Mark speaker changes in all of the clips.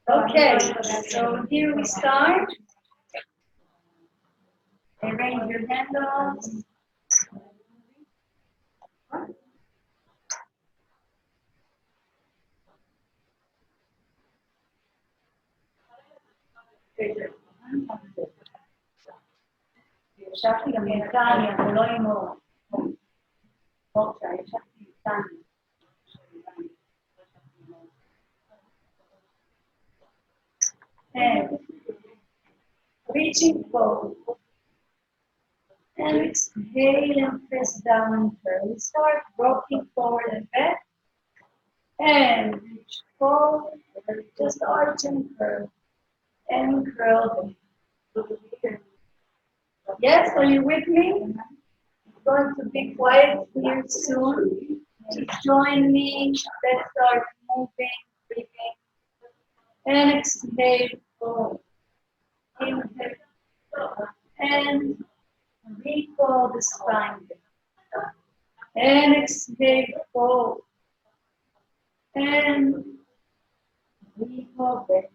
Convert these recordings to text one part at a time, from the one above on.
Speaker 1: Okay, so here we start. Arrange your handles. ישבתי גם איתני, אבל לא עם אור. אורצה, ישבתי איתני. And reaching forward. And exhale and press down and curl. Start rocking forward and back. And reach forward. Just arch and curl. And curl back. Yes, are you with me? It's going to be quiet here soon. Just join me. Let's start moving, breathing. And exhale forward. Inhale. And recall the spine. And exhale forward. And recall back.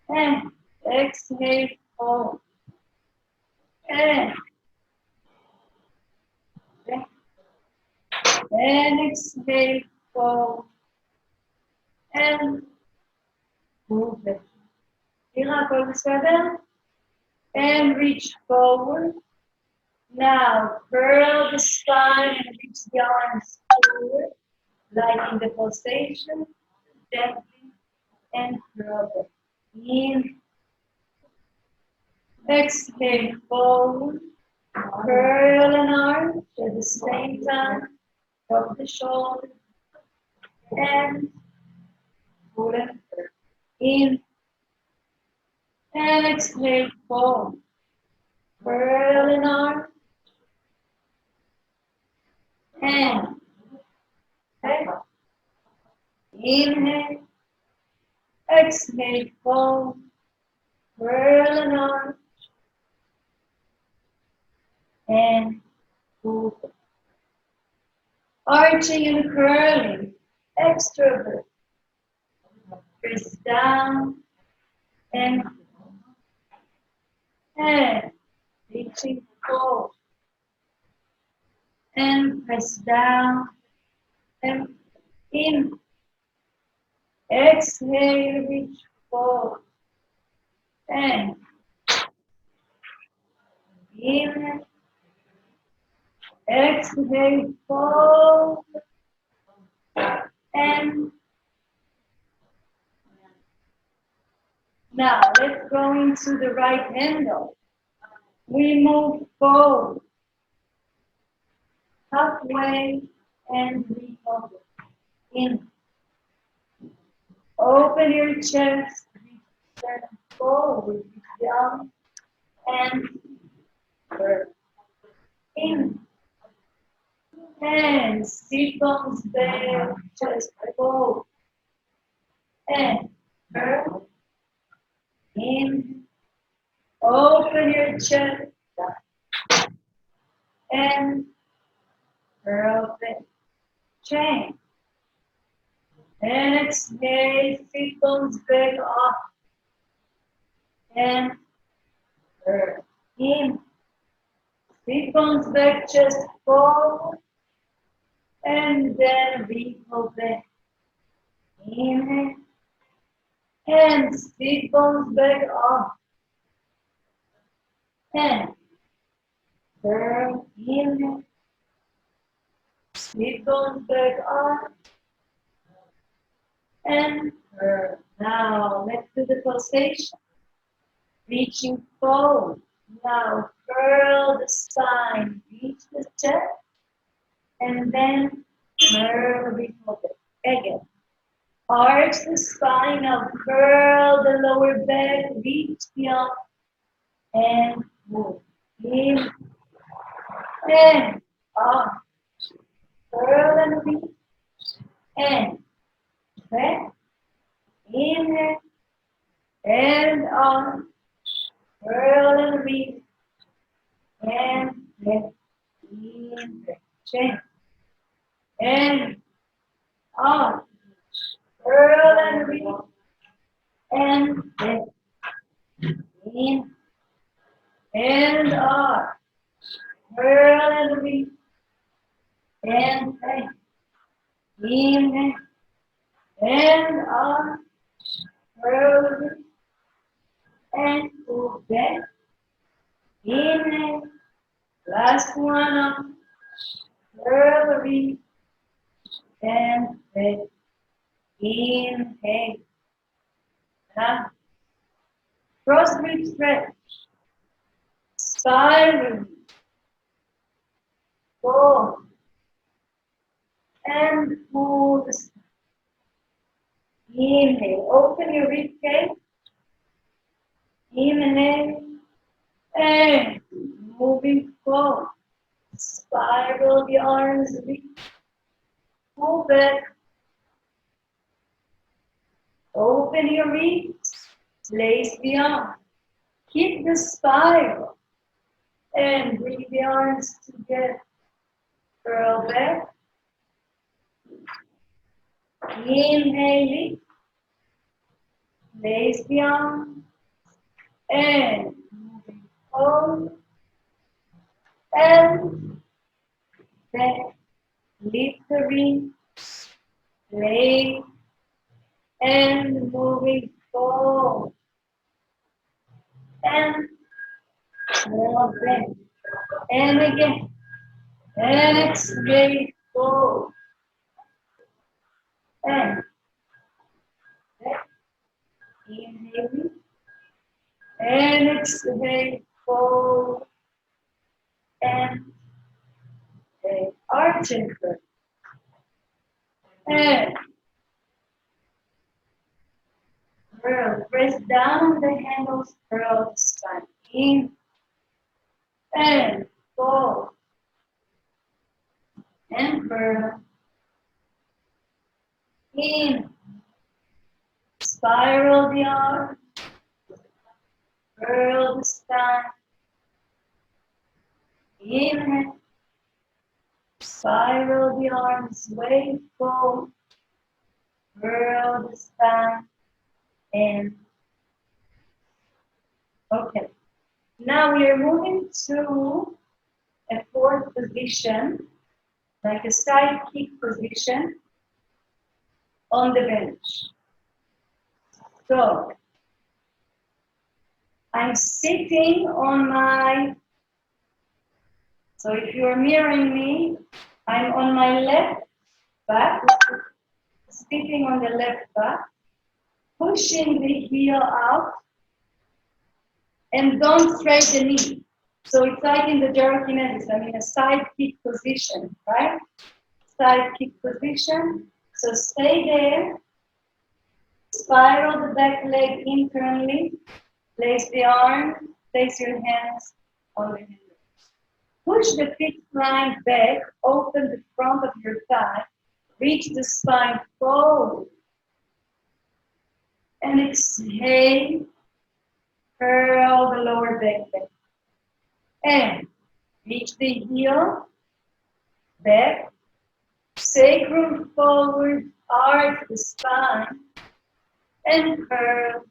Speaker 1: And exhale forward. And back. And exhale forward. And move back. נראה הכל בסדר? And reach forward. Now curl the spine and reach the arms forward, like in the pulsation, gently, and curl back. In. Exhale forward. Curl and arch at the same time. Drop the shoulder. And pull and curl. In. And exhale forward. Curl and arch. And back. Inhale. Exhale forward. Curl and arch. And move. Arching and curling. Extrovert. Press down and reaching forward. And press down and in. Exhale, reach forward. And in. Exhale, forward. And now let's go into the right handle. We move forward. Halfway and recover. In. Open your chest, reach forward, down, and curl. In. And sit bones back, chest forward. And curl. In. Open your chest. And curl back. Change. And exhale, sit bones back off. And curl. In. Sit bones back, chest forward. And then recall back. Inhale. And sit bones back off. And curl. Inhale. Sit bones back off. And curl. Now let's do the pulsation. Reaching forward. Now curl the spine. Reach the chest. And then curl recall back. Again. Arch the spine up. Curl the lower back. Reach the arm. And move. In. And arch. Curl and reach. And back. Inhale. And arch. Curl and reach. And back. In. Change. And arch. curl and reach, and back, in, and arch, curl and reach, and back, in, and arch, curl and pull back, in, last one up, curl, reach, and back, inhale. Now, cross grip stretch, spiral, fold, and pull the spine. Inhale, open your rib cage, inhale, and moving forward. Spiral the arms, reach, pull back, open your wrists, place the arm, keep the spiral, and bring the arms together. Curl back, inhale, place the arm, and moving forward, and back, lift the wrists, place, and moving forward, and more back, and again, exhale, forward, and back, inhale, and exhale, forward, and arch and curl, and curl, press down the handles, curl the spine, in, and forward, and curl, in, spiral the arm, curl the spine, inhale, spiral the arms, way forward, curl the spine, and okay. Now we are moving to a fourth position, like a side kick position on the bench. So I'm sitting on my, so if you're mirroring me, I'm on my left back, sitting on the left back, pushing the heel out, and don't straight the knee. So it's like in the gyrokinesis, I'm in a side kick position, right? Side kick position. So stay there, spiral the back leg internally, place the arm, place your hands on the handle. Push the feet flying back, open the front of your thigh, reach the spine forward, and exhale, curl the lower back back. And reach the heel, back, sacrum forward, arch the spine, and curl.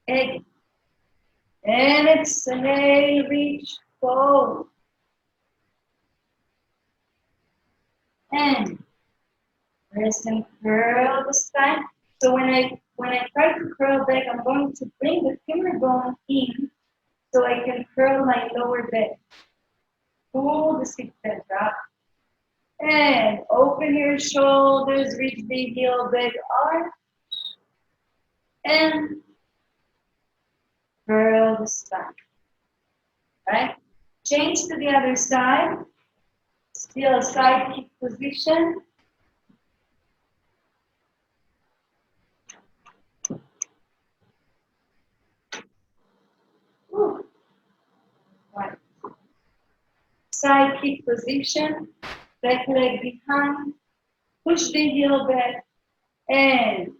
Speaker 1: Back. And exhale, reach forward. And rest and curl the spine. So when I try to curl back, I'm going to bring the finger bone in so I can curl my lower back. Pull the sit back up. And open your shoulders, reach the heel back arch. And curl the spine. Right? Change to the other side. Still a side kick position. Ooh. Right. Side kick position. Back leg behind. Push the heel back. And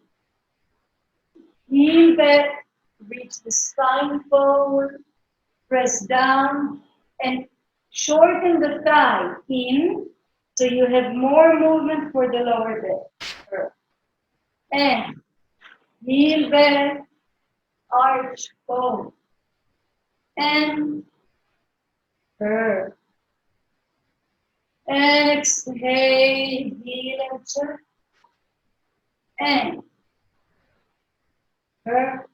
Speaker 1: heel back. Reach the spine forward. Press down. And shorten the thigh in. So you have more movement for the lower back. And heel back, arch forward. And curve. And exhale, heel and turn. And curve.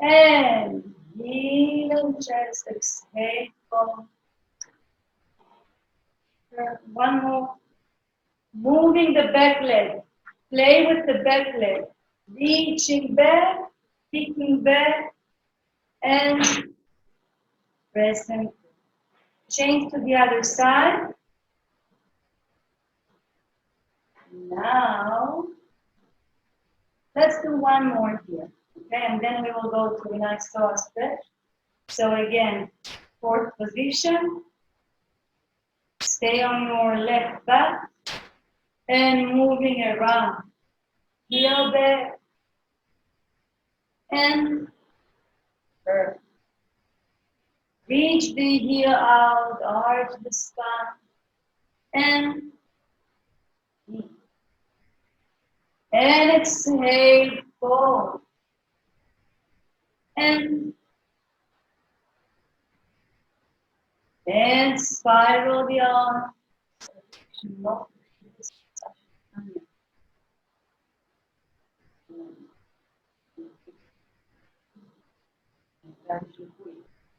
Speaker 1: And heel and chest, exhale, forward. Curve. One more. Moving the back leg. Play with the back leg. Reaching back, kicking back, and press and change to the other side. Now, let's do one more here. Okay, and then we will go to a nice psoas stretch. So again, fourth position. Stay on your left back and moving around. Heel back and curve. Reach the heel out, arch the spine, and knee. And exhale, forward. And spiral the arm.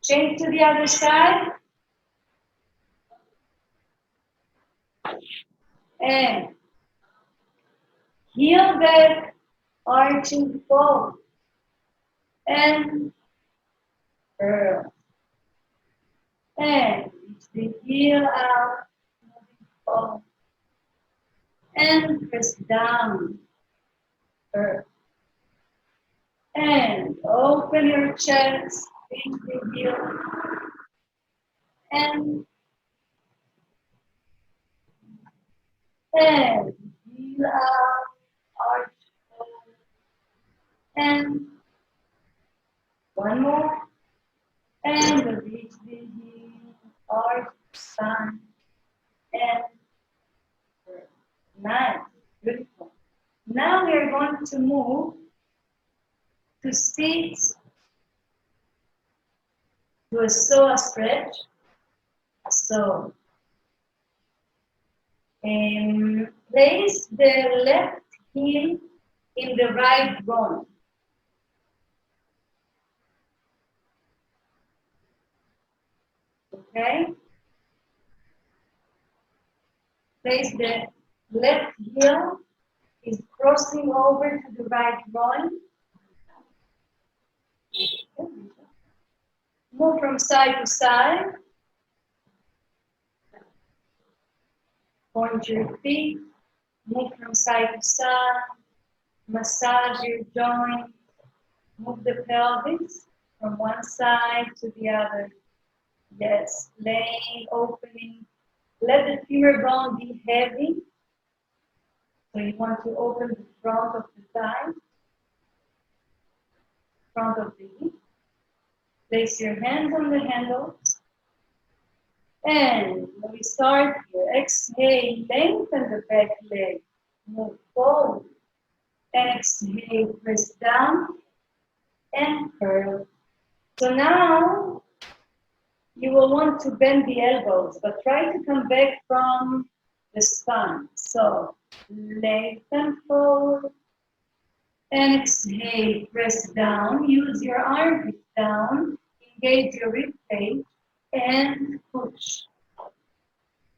Speaker 1: Change to the other side. And heel back, arching forward. And curl. And reach the heel out, moving forward. And press down. Curl. And open your chest, reach the heel. And heel out, arch forward. And one more. And reach the heel, arch, spine. And nice, beautiful. Now we are going to move to sit to a psoas stretch. So, place the left heel in the right groin. Okay? Place the left heel is crossing over to the right groin. Move from side to side. Point your feet. Move from side to side. Massage your joint. Move the pelvis from one side to the other. Yes, laying, opening. Let the femur bone be heavy. So you want to open the front of the thigh, front of the hip. Place your hands on the handles. And when we start here, exhale, lengthen the back leg. Move forward. And exhale, press down and curl. So now you will want to bend the elbows, but try to come back from the spine. So lengthen forward and exhale, press down. Use your armpit down, engage your rib cage and push.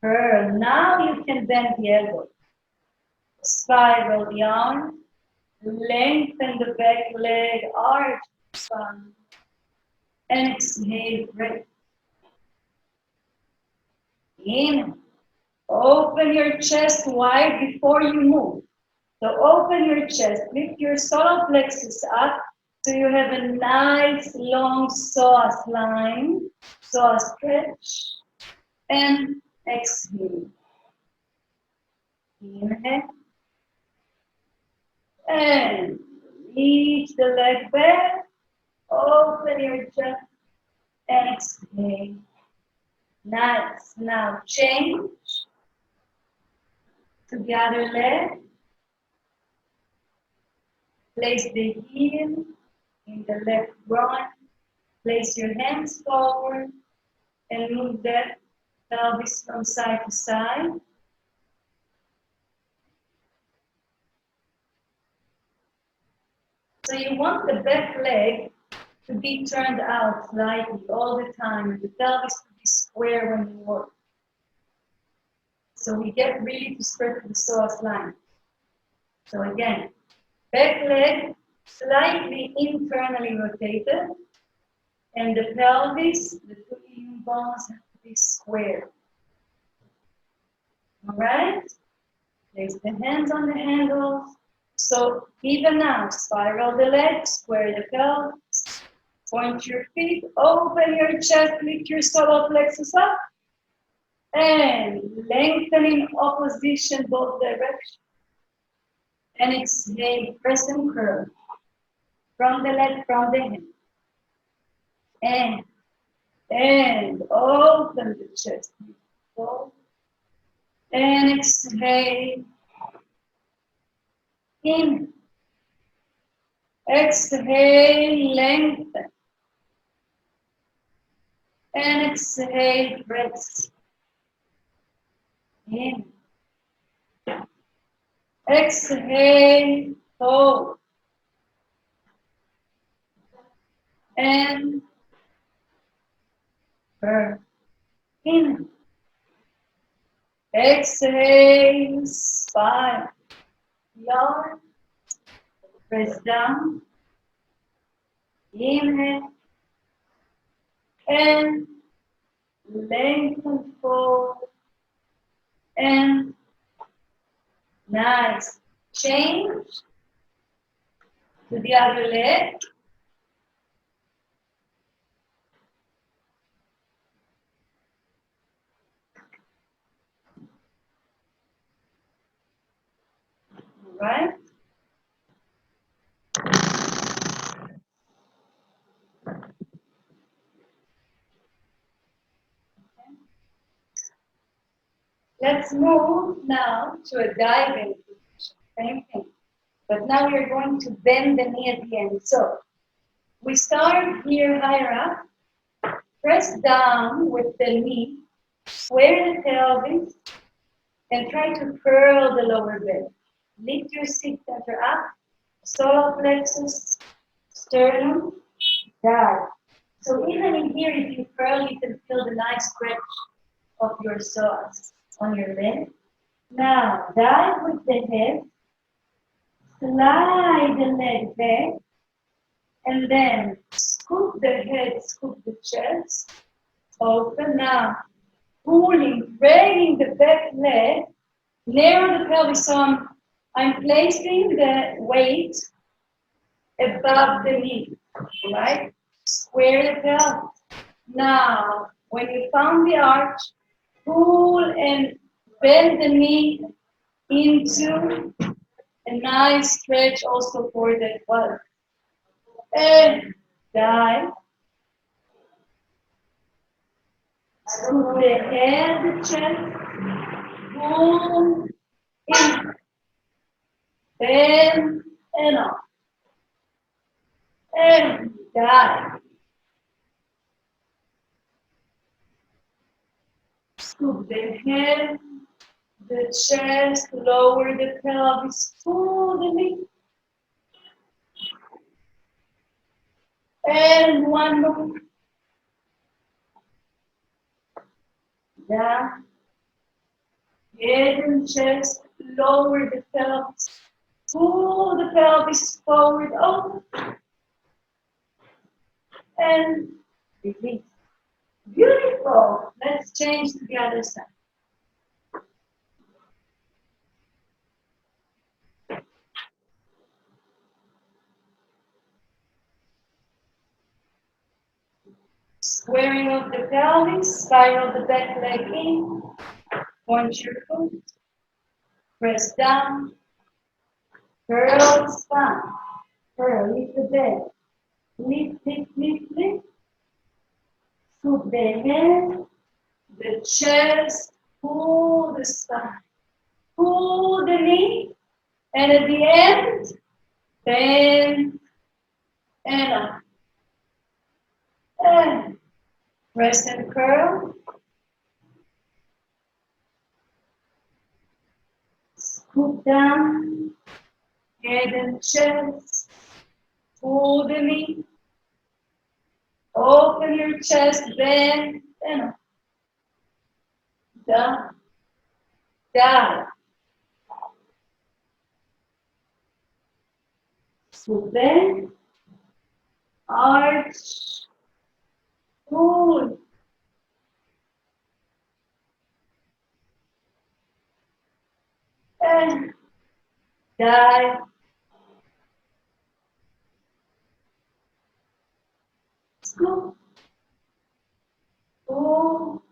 Speaker 1: Curl. Now you can bend the elbows. Spiral the arm, lengthen the back leg, arch the spine, and exhale, breath. Inhale. Open your chest wide before you move. So open your chest, lift your solar plexus up so you have a nice long psoas line, psoas stretch, and exhale. Inhale. And reach the leg back, open your chest, and exhale. Nice. Now change to the other leg. Place the heel in the left groin. Place your hands forward and move the pelvis from side to side. So you want the back leg to be turned out slightly all the time, and the pelvis to be square when you work. So we get really to stretch the psoas line. So again, back leg slightly internally rotated, and the pelvis, the two ilium bones have to be square. All right? Place the hands on the handles. So even now, spiral the legs, square the pelvis, point your feet, open your chest, lift your solar plexus up, and lengthen in opposition both directions. And exhale, press and curl from the leg, from the hand. And open the chest. And exhale. In. Exhale, lengthen. And exhale, press. In. Exhale, hold. And curl. In. Exhale, spine. Lower. Press down. Inhale. And lengthen forward. And nice. Change to the other leg. All right. Let's move now to a diving position. Same thing. But now we're going to bend the knee at the end. So we start here higher up. Press down with the knee. Square the pelvis. And try to curl the lower belly. Lift your seat center up. Solar plexus. Sternum. Dive. So even in here, if you curl, you can feel the nice stretch of your psoas on your leg. Now, dive with the head, slide the leg back, and then scoop the head, scoop the chest, open. Now, pulling, dragging the back leg, narrow the pelvis. So I'm placing the weight above the knee, right? Square the pelvis. Now, when you found the arch, pull and bend the knee into a nice stretch also for the butt. And dive. Scoop the head, the chest. Pull in. Bend and up. And dive. Scoop the head, the chest, lower the pelvis, pull the knee. And one more. Down. Head and chest, lower the pelvis. Pull the pelvis forward, open. And release. Beautiful. Let's change to the other side. Squaring of the pelvis, spiral the back leg in, point your foot, press down, curl the spine, curl, lift the bed, lift, lift, lift, lift, scoop the head, the chest, pull the spine, pull the knee, and at the end, Bend and up. And rest and curl. Scoop down. Head and chest. Pull the knee. Open your chest. Bend and up. Down. Down. Scoop bend. Arch. Pull. And dive. Scoop. Pull.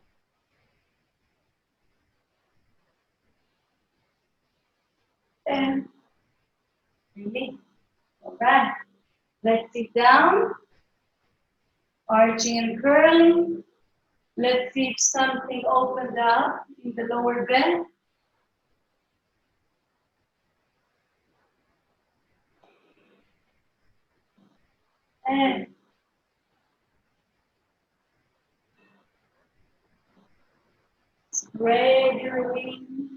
Speaker 1: And release. All right. Let's sit down. Arching and curling. Let's see if something opened up in the lower back. And spread your wings.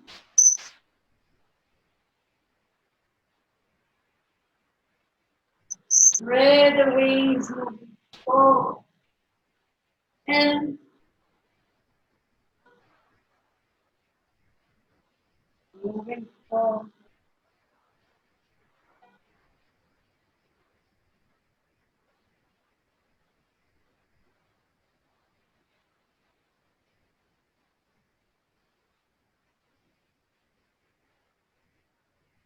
Speaker 1: Spread the wings, moving forward. And moving forward.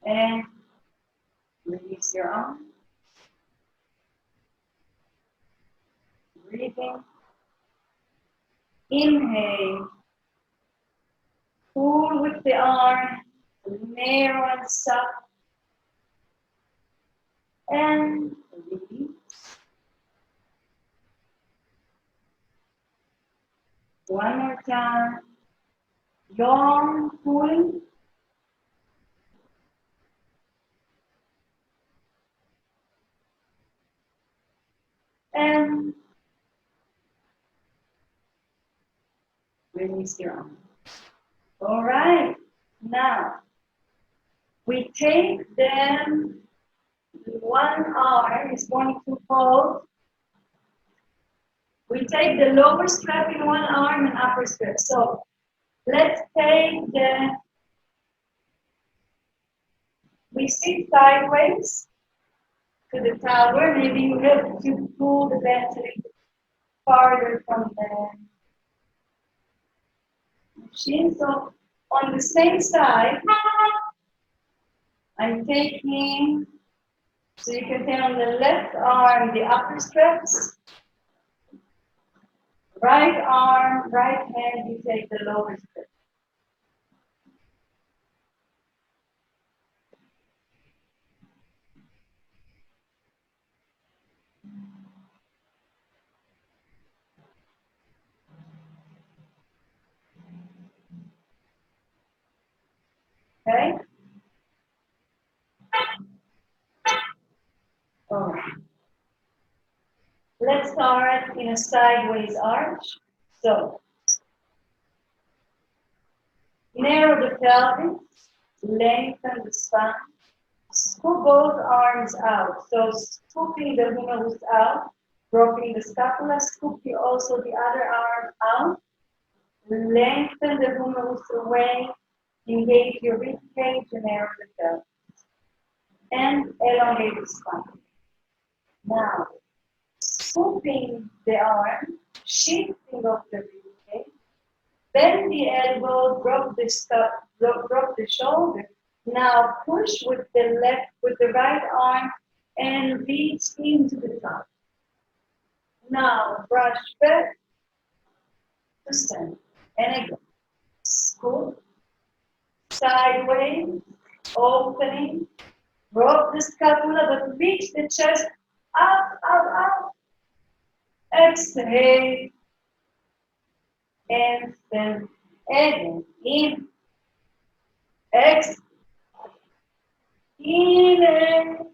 Speaker 1: And release your arm. Breathing. Inhale. Pull with the arm. Narrow and soft. And release. One more time. Long pulling. And release your arm. All right. Now, we take them, one arm is going to hold. We take the lower strap in one arm and upper strap. So let's take we sit sideways to the tower. Maybe you have to pull the battery farther from the machine. So on the same side, I'm taking, so you can take on the left arm the upper straps, right arm, right hand, you take the lower strap. Okay? All right. Let's start in a sideways arch. So, narrow the pelvis, lengthen the spine, scoop both arms out. So, scooping the humerus out, dropping the scapula, scoop also the other arm out, lengthen the humerus away, engage your rib cage and narrow the pelvis, and elongate the spine. Now, scooping the arm, shifting of the rib cage, bend the elbow, drop the shoulder. Now push with the right arm and reach into the top. Now brush back to center. And again, scoop, sideways, opening, drop the scapula, but reach the chest up, up, up. Exhale. And then again, in, exhale, inhale,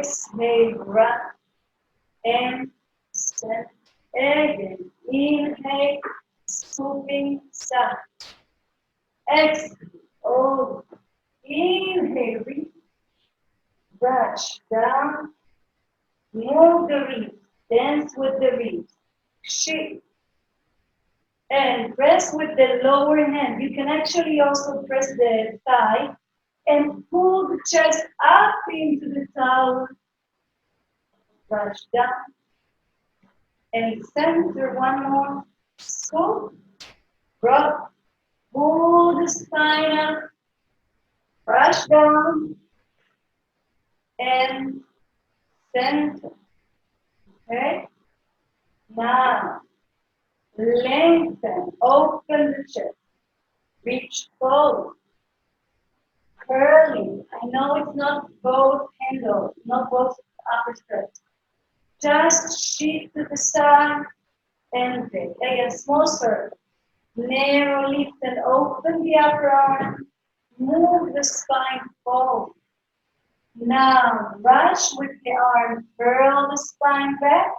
Speaker 1: exhale, rock and send. Again, inhale, scooping, side. Exhale, over. Inhale, reach, brush down, move the wrist, dance with the wrist, shift, and press with the lower hand. You can actually also press the thigh and pull the chest up into the tower, brush down, and center one more, scoop, rub, pull the spine up, brush down, and center. Okay? Now, lengthen, open the chest, reach forward, curling. I know it's not both handles, not both upper stretch. Just shift to the side and take. Again, small circle. Narrow lift and open the upper arm. Move the spine forward. Now, brush with the arm, curl the spine back.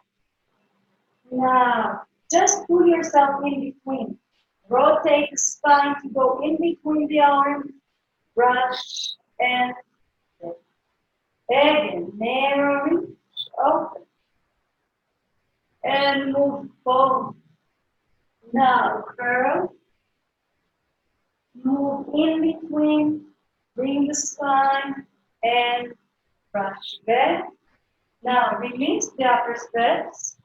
Speaker 1: Now, just pull yourself in between. Rotate the spine to go in between the arms. Brush and again, narrow reach, open. And move forward. Now, curl. Move in between. Bring the spine and brush back. Now, release the upper steps.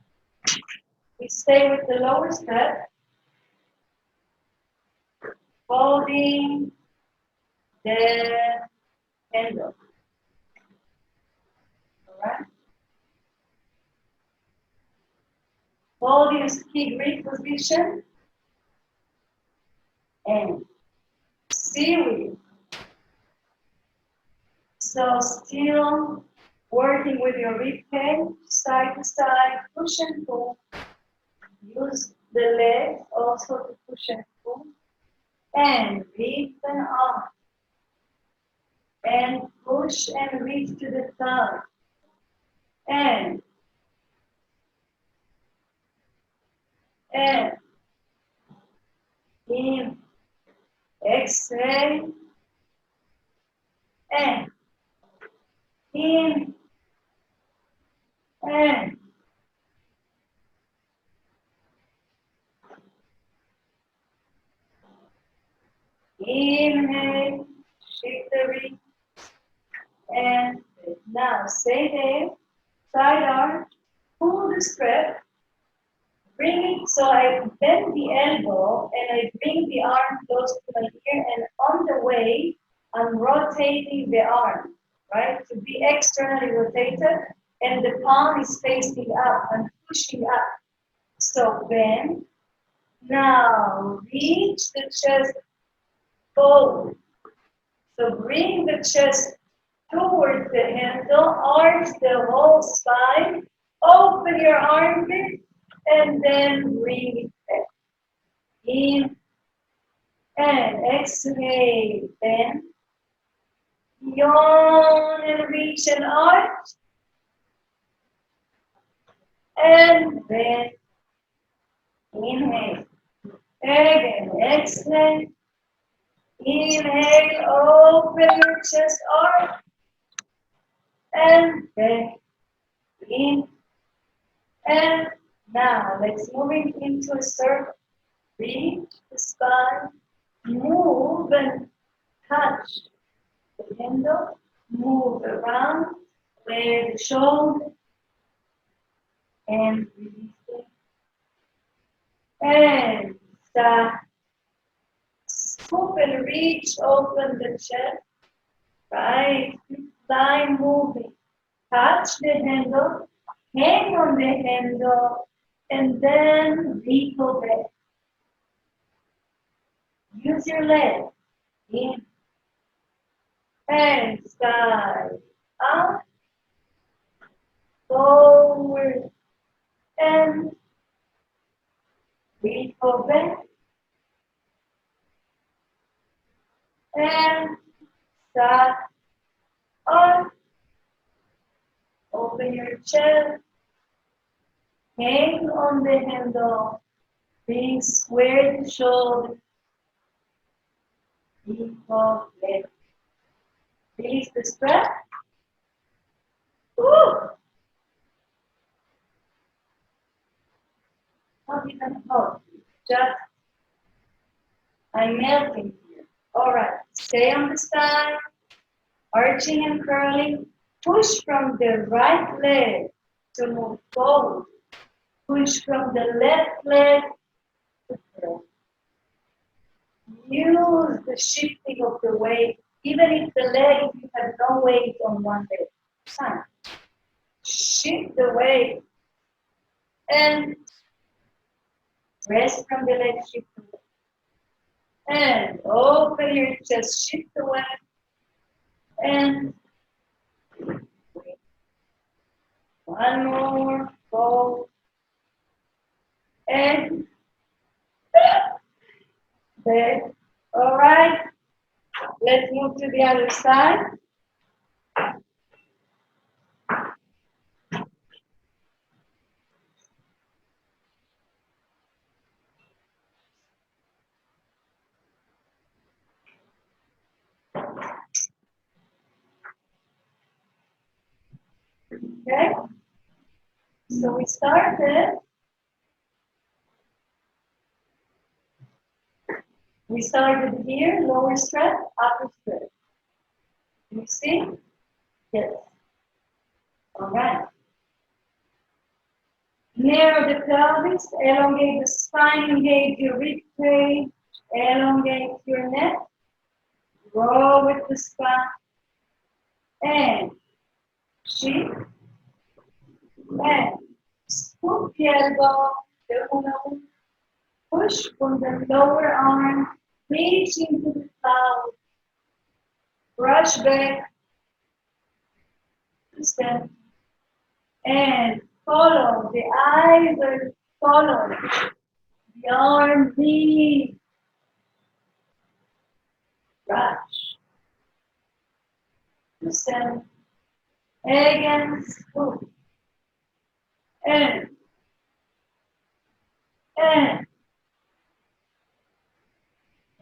Speaker 1: We stay with the lower step. Folding the handle. Alright? Hold your ski grip position. And seaweed. So still working with your rib cage, side to side, push and pull. Use the legs also to push and pull. And lift and up. And push and reach to the side. And in, exhale, and in, and inhale, shift the wrist, and now stay there, side arm, pull the strap, bring it, so I bend the elbow and I bring the arm close to my ear, and on the way, I'm rotating the arm, right, to be externally rotated, and the palm is facing up and pushing up. So bend. Now reach the chest forward. So bring the chest towards the handle, arch the whole spine, open your armpit, and then bring it back. In and exhale, bend. Yawn and reach and arch. And bend. Inhale. Again, exhale. Inhale, open your chest arch. And back. In. And now let's move it into a circle. Reach the spine. Move and touch the handle. Move around. Flare the shoulder. And release it. And start. Scoop and reach, open the chest. Right. Line moving. Touch the handle. Hang on the handle. And then wiggle back. Use your leg. In. And side. Up. Forward. And wiggle back. And start. Up. chest. Hang on the handle. Being square the shoulder. Deep of leg. Release the strap. Woo! Not even hold. Just I'm melting here. Alright. Stay on the side. Arching and curling. Push from the right leg to move forward. Push from the left leg to curl. Use the shifting of the weight, even if the leg, if you have no weight on one leg. Fine. Shift the weight and rest from the leg, shift the weight. And open your chest, shift the weight and wait. One more, fold, and back. All right, let's move to the other side. Okay, so we started. We started here, lower stretch, upper stretch. You see? Yes. All right. Narrow the pelvis, elongate the spine, engage your rib cage, elongate your neck, grow with the spine, and shift, and scoop the elbow, push from the lower arm, reach into the cloud, brush back, stand, and follow. The eyes are following. The arm lead. Brush. Stand. Again, scoop. And.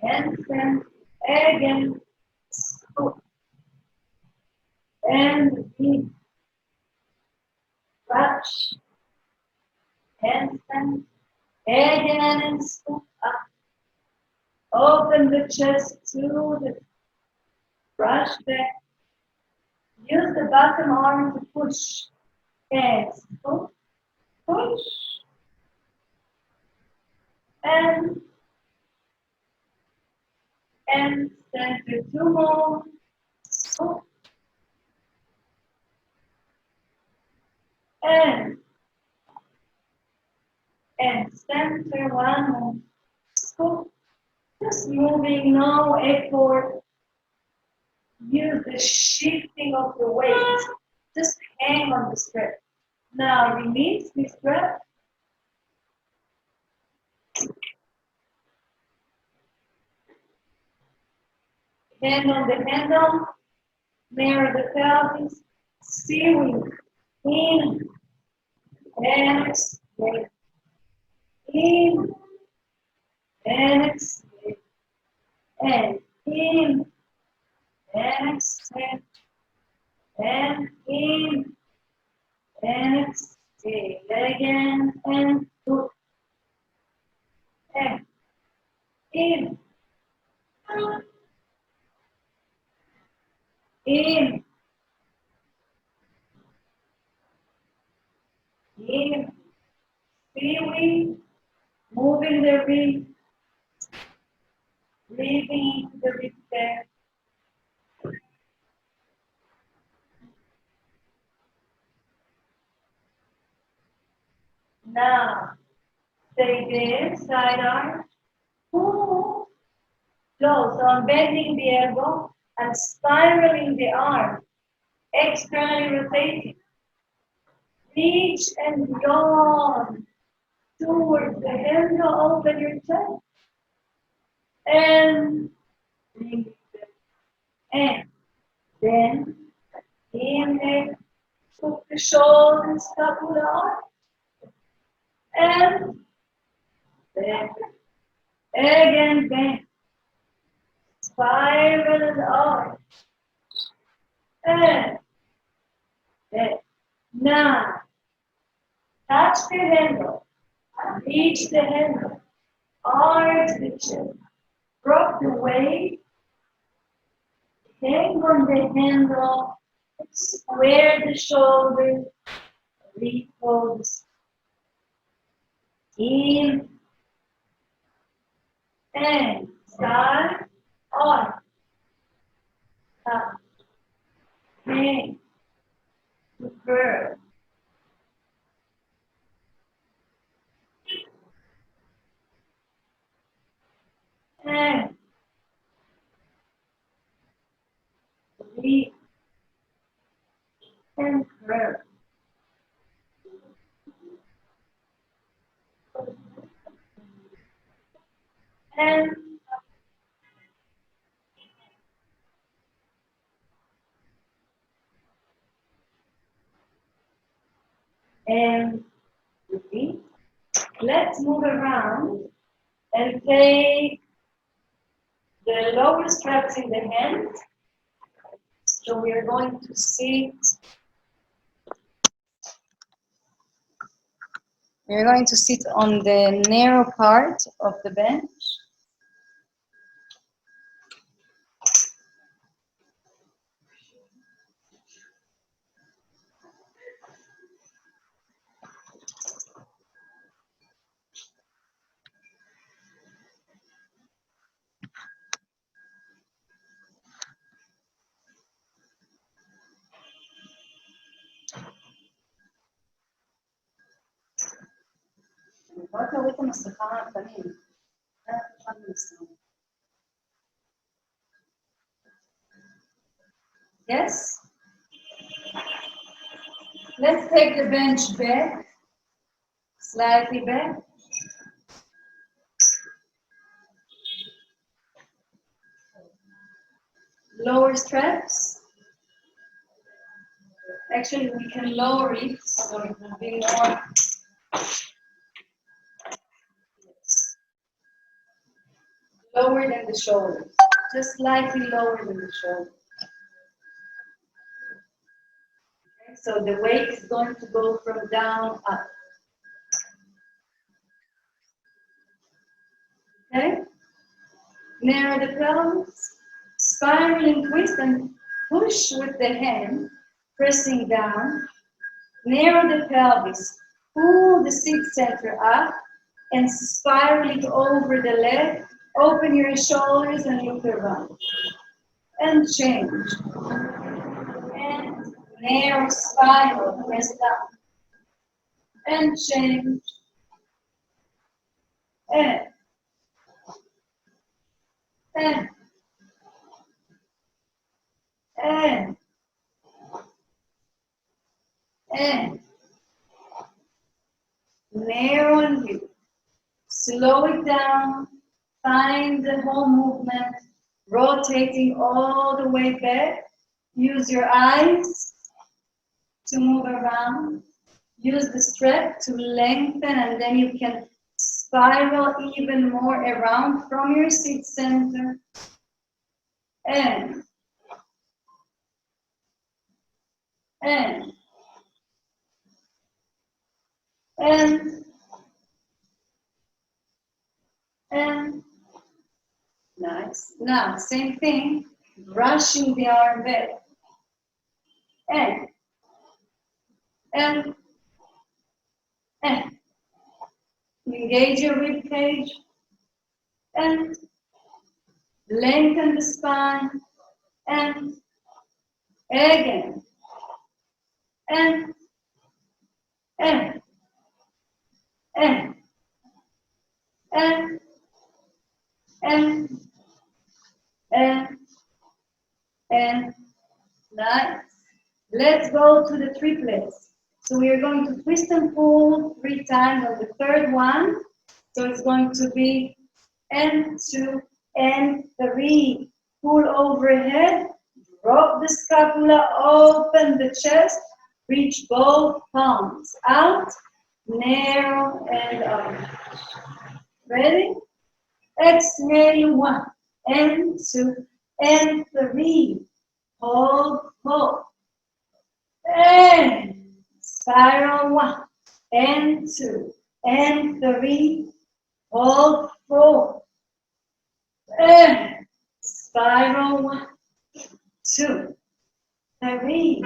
Speaker 1: And stand. Again, scoop. And lead. Brush. Handstand. Again and scoop up. Open the chest to the brush back. Use the bottom arm to push. And scoop. Push. And center two more. Scoop. And center one more. Scoop. Just moving, no effort. Use the shifting of the weight. Just hang on the strap. Now release the strap. Hand on the handle. Narrow the pelvis. Steering. In. And exhale. In. And exhale. And in. And exhale. And in. And exhale. Again. And two. And in. In. In. Feeling. Moving the rib. Breathing into the rib cage. Now, stay there, side arch. Pull. Close. So I'm bending the elbow and spiraling the arm. Externally rotating. Reach and yawn towards the handle. Open your chest. And bring it back. And then inhale, Put the shoulders, scapula, and bend. Again, bend. Spiral and arch. And bend. Now, touch the handle. Reach the handle. Arch the chin. Drop the weight. Hang on the handle. Square the shoulders. Repose. In and side on. Up. Hang. Curve. And leap and curve. And repeat. Let's move around and take the lower straps in the hand. So we are going to sit. We're going to sit on the narrow part of the bench. Yes? Let's take the bench back, slightly back. Lower straps. Actually, we can lower it so it will be more. Lower than the shoulders. Just slightly lower than the shoulders. Okay, so the weight is going to go from down up. Okay? Narrow the pelvis, spiral and twist and push with the hand, pressing down. Narrow the pelvis, pull the seat center up and spiral it over the leg. Open your shoulders and look around. And change. And narrow spiral, press down. And change. And narrow and you. Slow it down. Find the whole movement, rotating all the way back. Use your eyes to move around. Use the strap to lengthen, and then you can spiral even more around from your seat center. And nice. Now, same thing, brushing the arm back. And engage your rib cage. And lengthen the spine. And again. And nice. Let's go to the triplets. So we are going to twist and pull 3 times on the third one. So it's going to be and 2 and 3. Pull overhead, drop the scapula, open the chest, Reach both palms out, narrow and up. Ready? Exhale, 1 and 2 and 3. Hold, hold. And spiral, 1 and 2 and 3. Hold, 4. And spiral, 1, 2, 3.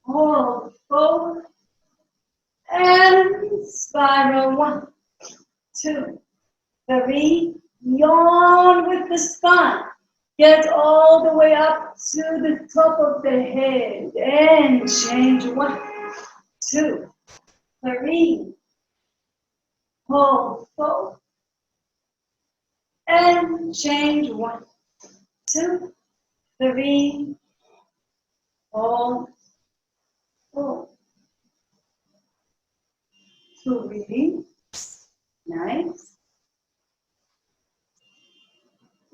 Speaker 1: Hold, 4. And spiral, 1, 2, 3. Yawn with the spine. Get all the way up to the top of the head. And change, 1, 2, 3. Hold, 4. And change, 1, 2, 3. Hold, 4. 2, release. Nice.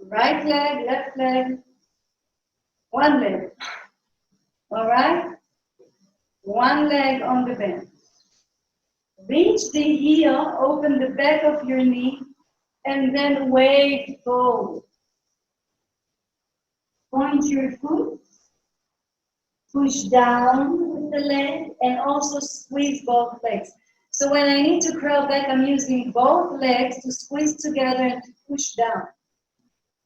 Speaker 1: Right leg, left leg, one leg. All right? One leg on the bench. Reach the heel, open the back of your knee, and then wave forward. Point your foot, push down with the leg, and also squeeze both legs. So when I need to curl back, I'm using both legs to squeeze together and to push down.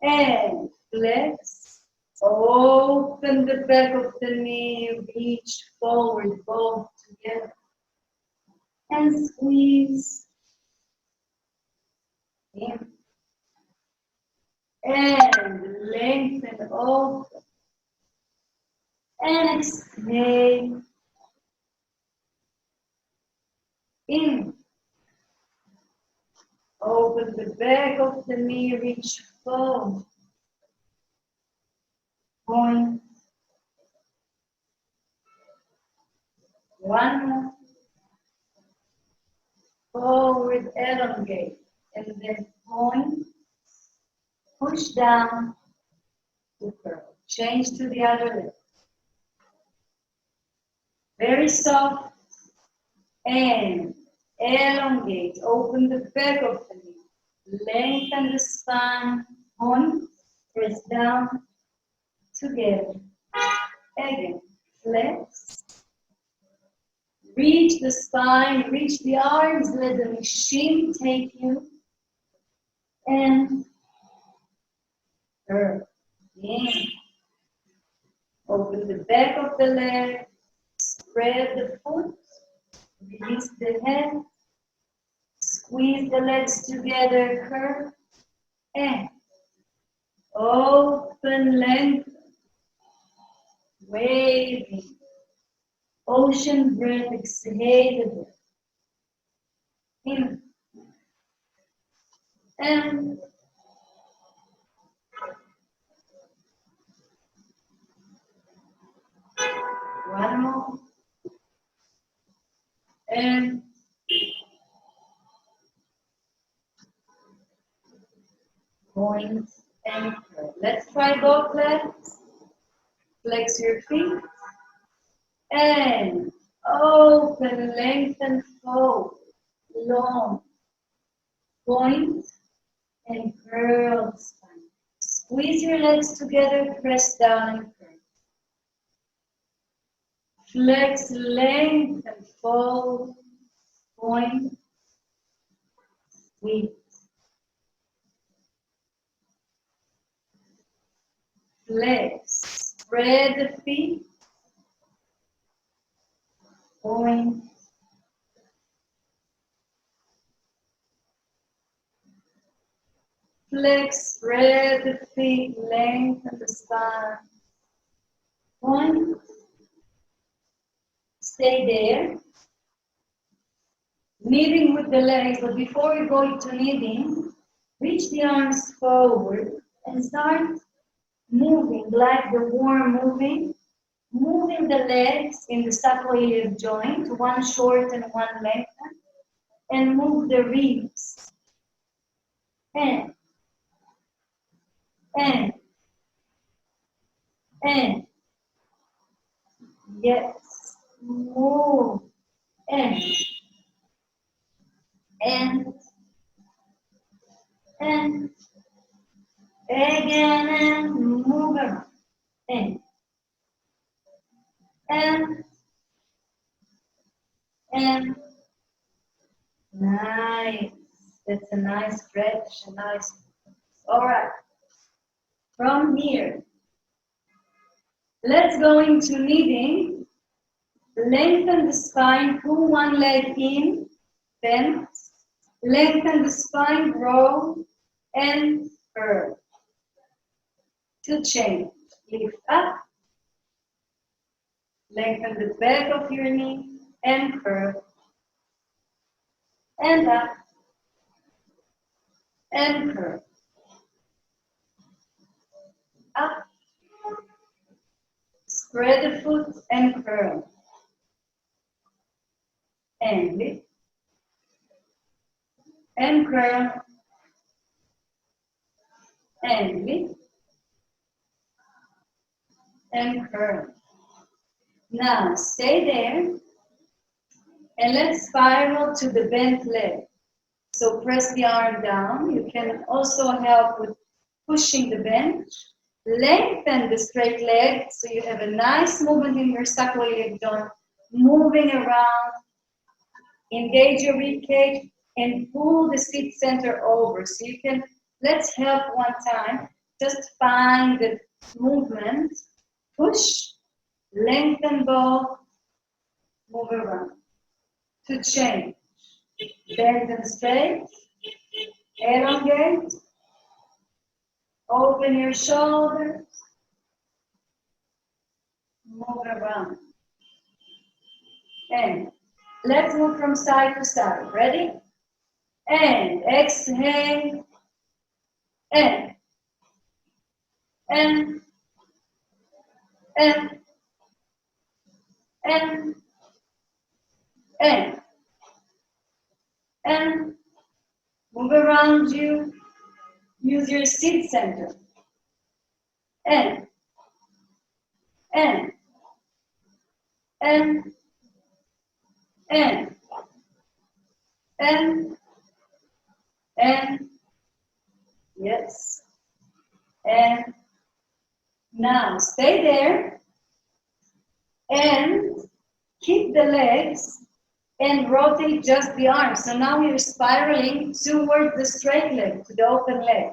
Speaker 1: And flex, open the back of the knee, reach forward, both together. And squeeze in. And lengthen open. And exhale. In. Open the back of the knee, reach forward. Point. One more. Forward, elongate. And then point. Push down to curl. Change to the other leg. Very soft. And elongate. Open the back of the knee. Lengthen the spine. Point. Press down. Together. Again. Flex. Reach the spine. Reach the arms. Let the machine take you. And curl. In. Open the back of the leg. Spread the foot. Release the head. Squeeze the legs together. Curl. And open, lengthen. Waving. Ocean breath. Exhale. In. And one more. And point and curl. Let's try both legs. Flex your feet. And open, lengthen, fold. Long. Point and curl spine. Squeeze your legs together, press down and curl. Flex, lengthen, fold. Point. Squeeze. Flex. Spread the feet. Point. Flex, spread the feet, lengthen the spine. Point. Stay there. Kneading with the legs, but before we go to kneading, reach the arms forward and start moving like the worm moving. Moving the legs in the sacroiliac joint, one short and one lengthen, and move the ribs. And, yes. move, and, and, and, again, and move around, and, and, nice. That's a nice stretch, a nice. All right. From here, let's go into kneading. Lengthen the spine, pull one leg in, bend. Lengthen the spine, roll, and curl. To change. Lift up. Lengthen the back of your knee and curl. And up. And curl. Up. Spread the foot and curl. And lift. And curl. And lift. And curl. Now stay there. And let's spiral to the bent leg. So press the arm down. You can also help with pushing the bench. Lengthen the straight leg so you have a nice movement in your sacroiliac joint, moving around. Engage your rib cage and pull the seat center over. So you can, let's help one time. Just find the movement. Push, lengthen both, move around. To change. Bend and straight. Elongate. Open your shoulders. Move around. And let's move from side to side. Ready? And exhale. And. And. And. And. And. And. Move around you. Use your seat center. And. And. And. And. And. Yes. And now stay there and keep the legs and rotate just the arms. So now you're spiraling towards the straight leg, to the open leg.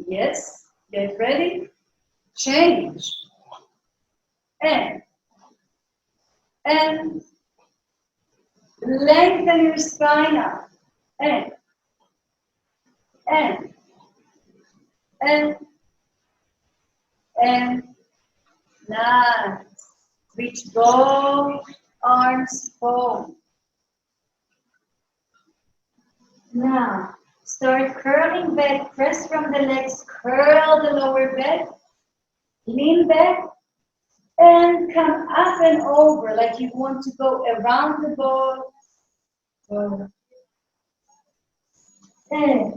Speaker 1: Yes. Get ready. Change. And lengthen your spine up. And nice. Reach both arms forward. Now start curling back. Press from the legs. Curl the lower back. Lean back and come up and over like you want to go around the ball. And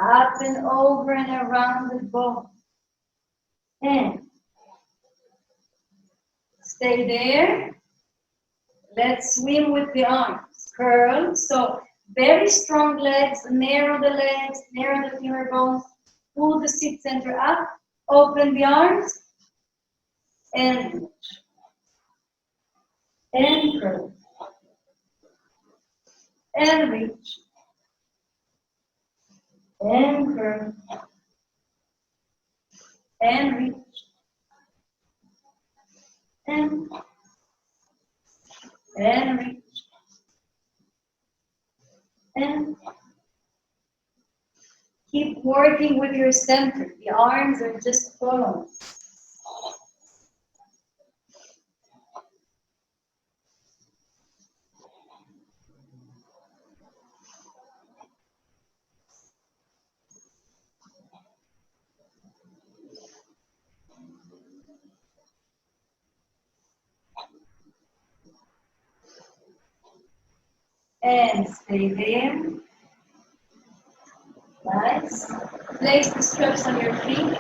Speaker 1: up and over and around the ball. And stay there. Let's swim with the arms. Curl. So very strong legs. Narrow the legs. Narrow the femur bones. Pull the seat center up. Open the arms. And curl. And reach. And curl. And reach. And reach. And keep working with your center. The arms are just following. And stay there. Nice. Place the straps on your feet.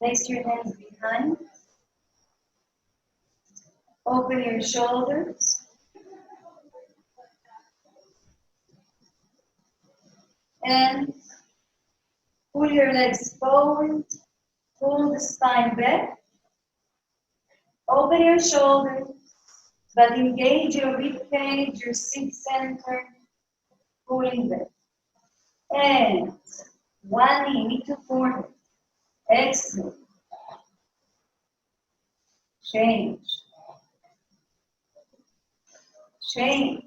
Speaker 1: Place your hands behind. Open your shoulders. And pull your legs forward. Pull the spine back. Open your shoulders, but engage your rib cage, your seat center, pulling back. And one knee to forehead. Exhale. Change. Change.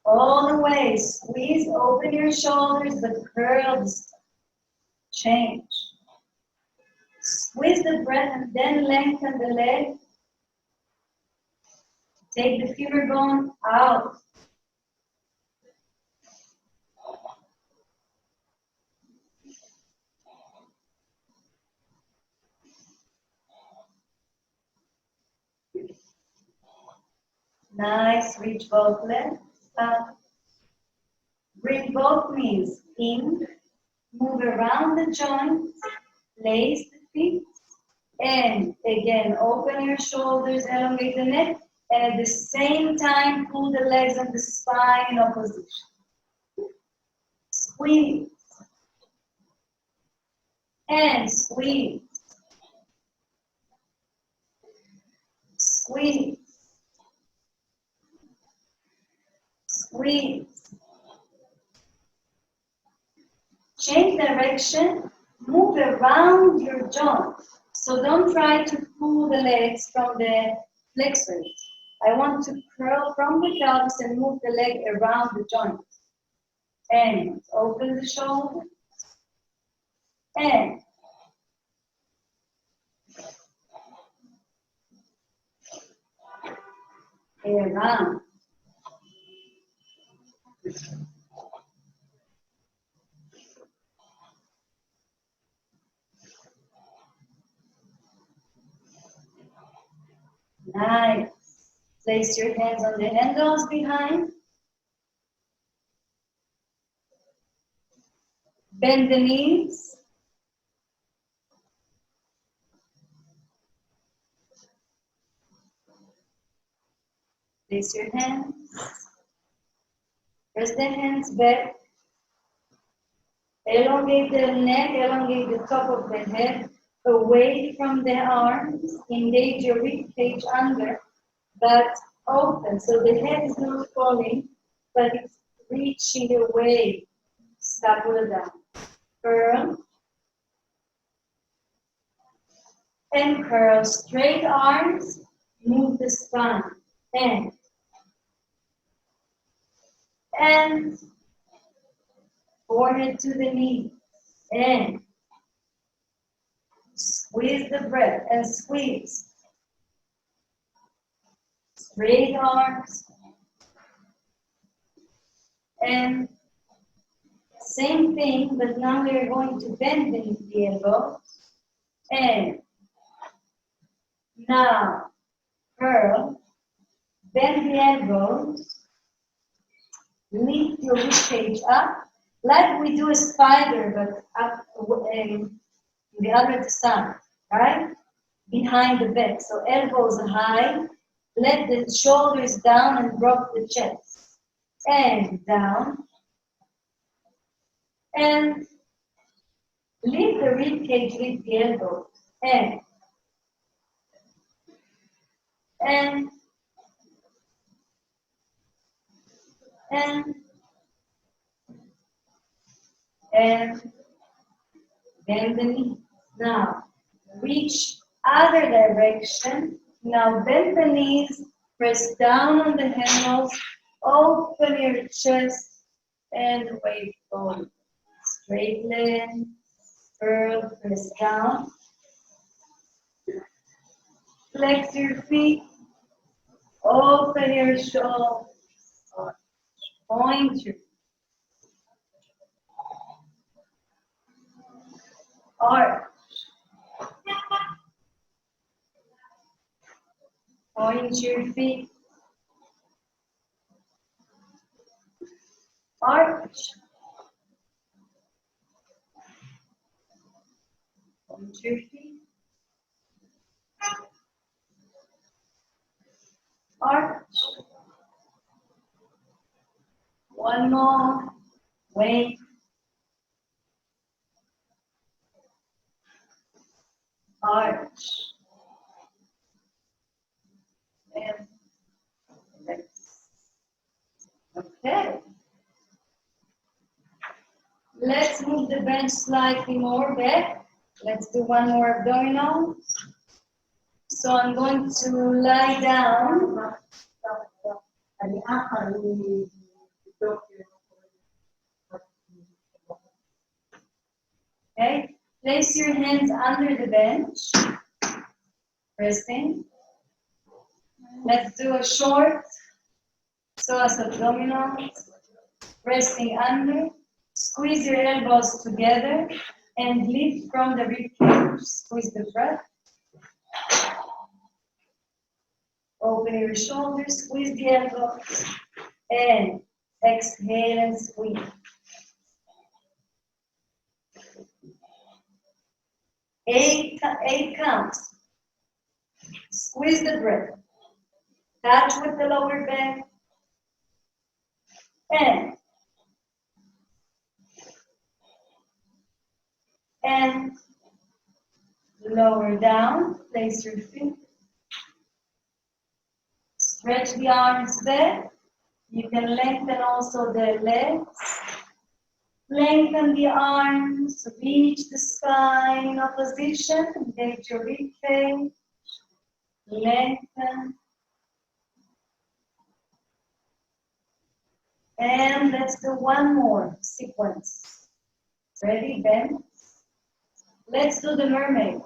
Speaker 1: All the way. Squeeze, open your shoulders, but curl the spine. Change. Squeeze the breath and then lengthen the leg. Take the femur bone out. Nice, reach both legs up. Bring both knees in. Move around the joints. Place the feet. And again, open your shoulders, elongate the neck. And at the same time, pull the legs and the spine in opposition. Squeeze. And squeeze. Squeeze. Squeeze. Change direction. Move around your joint. So don't try to pull the legs from the flexors. I want to curl from the pelvis and move the leg around the joint. And open the shoulder. And around. Nice. Place your hands on the handles behind. Bend the knees. Place your hands. Press the hands back. Elongate the neck, elongate the top of the head, away from the arms. Engage your rib cage under, but open. So the head is not falling, but it's reaching away. Scapula down. Curl. And curl. Straight arms. Move the spine. And forehead to the knee. And squeeze the breath and squeeze. Straight arms. And same thing, but now we are going to bend the elbows. And now curl. Bend the elbows. Lift your rib cage up. Like we do a spider, but up in the other side, right? Behind the back. So elbows high. Let the shoulders down and drop the chest. And down. And lift the rib cage, lift the elbows. And bend the knee. Now, reach other direction. Now bend the knees, press down on the handles, open your chest, and wave forward. Straight legs, Curl, press down. Flex your feet. Open your shoulders. Point your arch. Point your feet. Arch. Point your feet. Arch. One more. Wait. Arch. And rest. Okay. Let's move the bench slightly more back. Let's do one more abdominal. So I'm going to lie down. Okay. Place your hands under the bench. Resting. Let's do a short psoas abdominal. Resting under. Squeeze your elbows together and lift from the ribcage. Squeeze the breath. Open your shoulders, squeeze the elbows, and exhale and squeeze. Eight counts. Squeeze the breath. Touch with the lower back. And lower down. Place your feet. Stretch the arms back. You can lengthen also the legs. Lengthen the arms, reach the spine in opposition, engage your rib cage, lengthen. And let's do one more sequence. Ready, bend. Let's do the mermaid,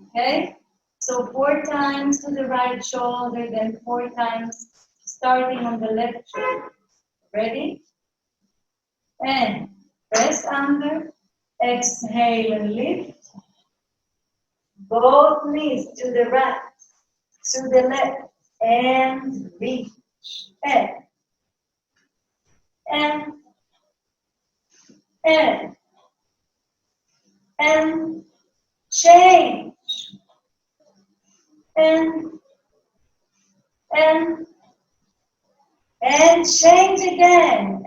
Speaker 1: okay? So 4 times to the right shoulder, then 4 times starting on the left shoulder. Ready? And press under, exhale and lift. Both knees to the right, to the left, and reach. And change. And change again.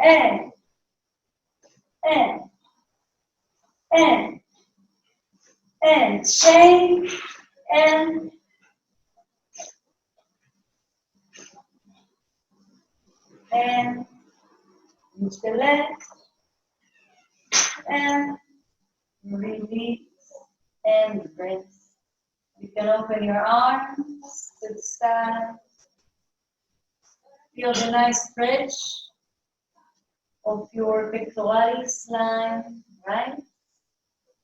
Speaker 1: And change and reach the legs and release and rinse. You can open your arms to the side. Feel the nice stretch of your pectoralis line, right?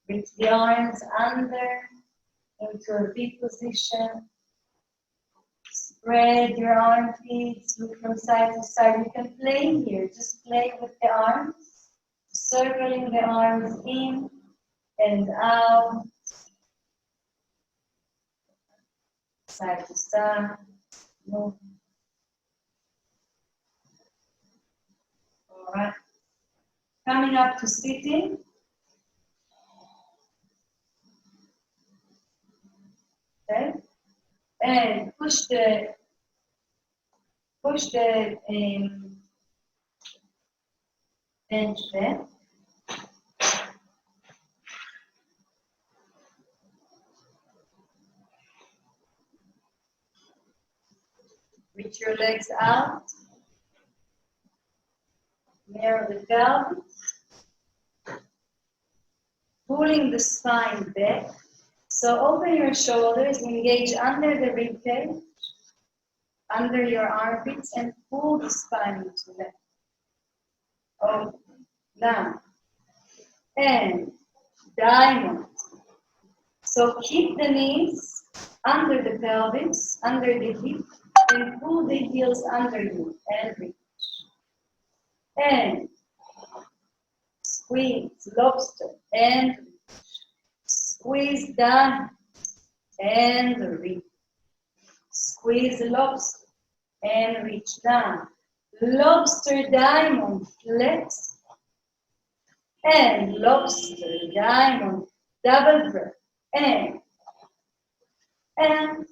Speaker 1: Reach the arms under into a V position. Spread your armpits, look from side to side. You can play here, just play with the arms, circling the arms in and out, side to side. Move. All right. Coming up to sitting. Okay. And push the bench back. Reach your legs out. Narrow the pelvis. Pulling the spine back. So open your shoulders, engage under the rib cage, under your armpits, and pull the spine into left. Open, down, and diamond. So keep the knees under the pelvis, under the hip, and pull the heels under you and reach. And squeeze, lobster, and reach. Squeeze down and reach. Squeeze lobster and reach down. Lobster diamond flex and lobster diamond double breath and and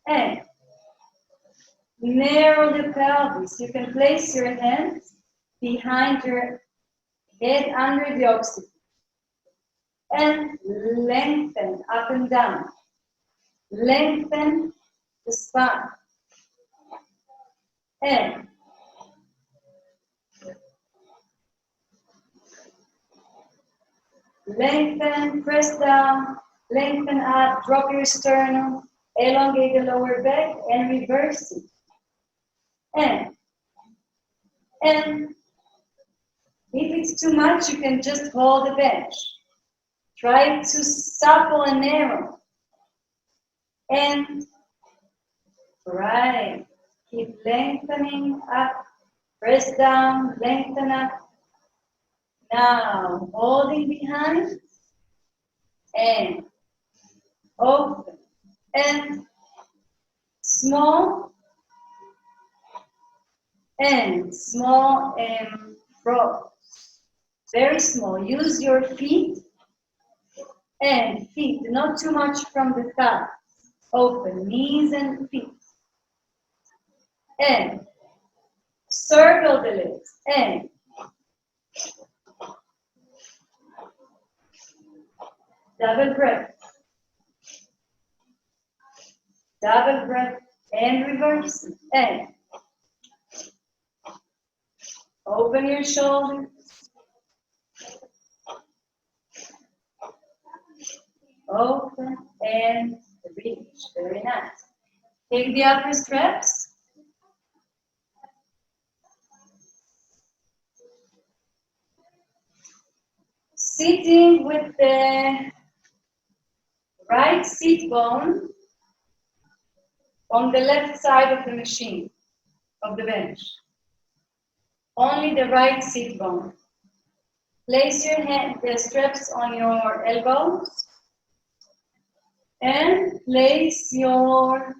Speaker 1: and narrow the pelvis. You can place your hands behind your head under the occiput and lengthen up and down. Lengthen the spine. And lengthen, press down, lengthen up, drop your sternum, elongate the lower back, and reverse it. And if it's too much, you can just hold the bench. Try to supple and narrow. And right, keep lengthening up, press down, lengthen up. Now, holding behind and open and small and frog. Very small. Use your feet and feet, not too much from the thighs. Open knees and feet. And circle the legs and double breath. Double breath and reverse it. And open your shoulders. Open and reach. Very nice. Take the upper straps. Sitting with the right seat bone on the left side of the machine, of the bench. Only the right seat bone. Place your the straps on your elbows and place your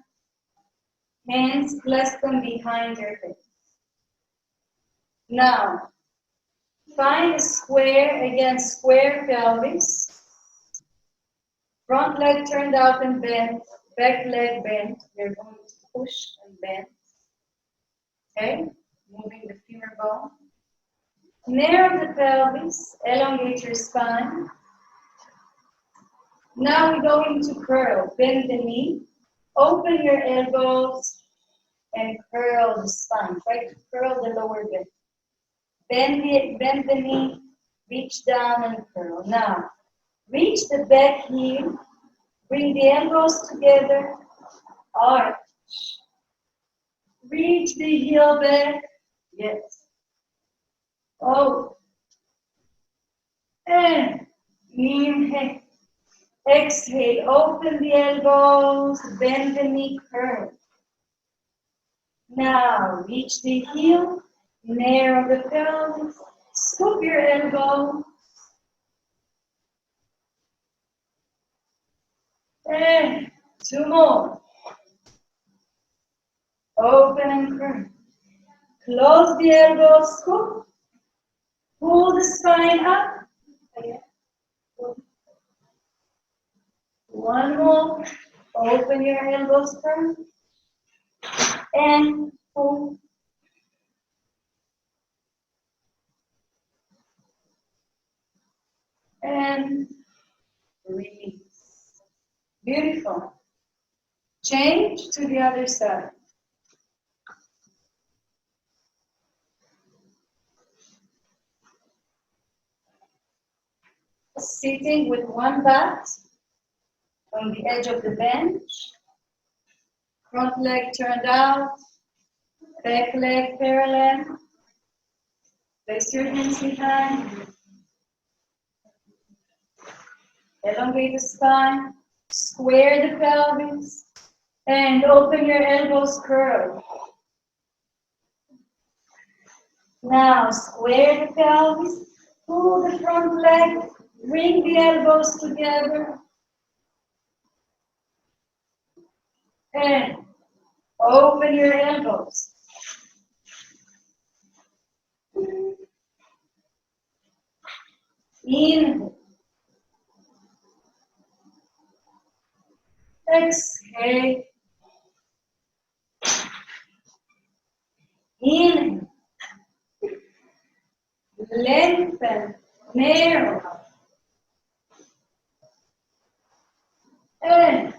Speaker 1: hands, clasp them behind your head. Now, find a square, again, square pelvis. Front leg turned out and bent, back leg bent. You're going to push and bend. Okay, moving the femur bone. Narrow the pelvis, elongate your spine. Now we're going to curl. Bend the knee, open your elbows, and curl the spine. Try to curl the lower back. Bend the knee, reach down and curl. Now, reach the back heel, bring the elbows together, arch. Reach the heel back, yes. Oh, and inhale. Exhale, open the elbows, bend the knee, curl. Now, reach the heel, narrow the pelvis, scoop your elbow. And two more. Open and curl. Close the elbow, scoop. Pull the spine up. One more. Open your elbows, curl. And pull. And release. Beautiful. Change to the other side. Sitting with one butt on the edge of the bench. Front leg turned out. Back leg parallel. Place your hands behind. Elongate the spine. Square the pelvis. And open your elbows, curl. Now square the pelvis. Pull the front leg. Bring the elbows together. And open your elbows. Inhale. Exhale. Inhale. Lengthen. Narrow. And